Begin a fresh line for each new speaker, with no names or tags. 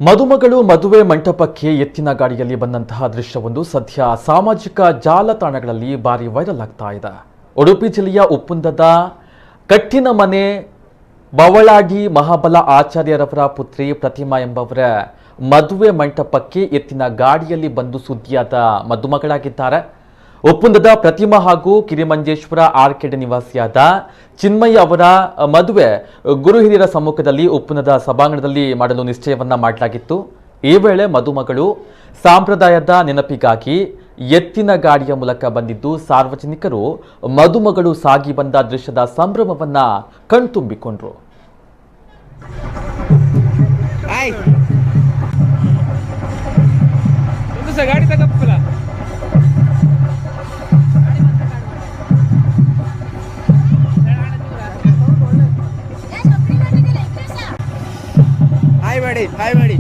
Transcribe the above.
ಮದುಮಗಳು ಮದುವೆ ಮಂಟಪಕ್ಕೆ ಎತ್ತಿನ ಗಾಡಿಯಲ್ಲಿ ಬಂದಂತಹ ದೃಶ್ಯವೊಂದು ಸದ್ಯ ಸಾಮಾಜಿಕ ಜಾಲತಾಣಗಳಲ್ಲಿ ಭಾರಿ ವೈರಲ್ ಆಗ್ತಾ ಇದೆ. ಉಡುಪಿ ಜಿಲ್ಲೆಯ ಉಪ್ಪುಂದದ ಕಟ್ಟಿನ ಮನೆ ಬವಳಾಗಿ ಮಹಾಬಲ ಆಚಾರ್ಯರವರ ಪುತ್ರಿ ಪ್ರತಿಮಾ ಎಂಬವರ ಮದುವೆ ಮಂಟಪಕ್ಕೆ ಎತ್ತಿನ ಗಾಡಿಯಲ್ಲಿ ಬಂದು ಸುದ್ದಿಯಾದ ಮದುಮಗಳಾಗಿದ್ದಾರೆ. ಉಪ್ಪುಂದದ ಪ್ರತಿಮಾ ಹಾಗೂ ಕಿರಿಮಂಜೇಶ್ವರ ಆರ್ಕೆಡ್ ನಿವಾಸಿಯಾದ ಚಿನ್ಮಯ್ಯ ಅವರ ಮದುವೆ ಗುರು ಹಿರಿಯರ ಸಮ್ಮುಖದಲ್ಲಿ ಉಪ್ಪುಂದದ ಸಭಾಂಗಣದಲ್ಲಿ ಮಾಡಲು ನಿಶ್ಚಯವನ್ನ ಮಾಡಲಾಗಿತ್ತು. ಈ ವೇಳೆ ಮದುಮಗಳು ಸಂಪ್ರದಾಯದ ನೆನಪಿಗಾಗಿ ಎತ್ತಿನ ಗಾಡಿಯ ಮೂಲಕ ಬಂದಿದ್ದು ಸಾರ್ವಜನಿಕರು ಮದುಮಗಳು ಸಾಗಿ ಬಂದ ದೃಶ್ಯದ ಸಂಭ್ರಮವನ್ನ ಕಣ್ತುಂಬಿಕೊಂಡ್ರು.
ಹಾಯ್ ಮಾಡಿ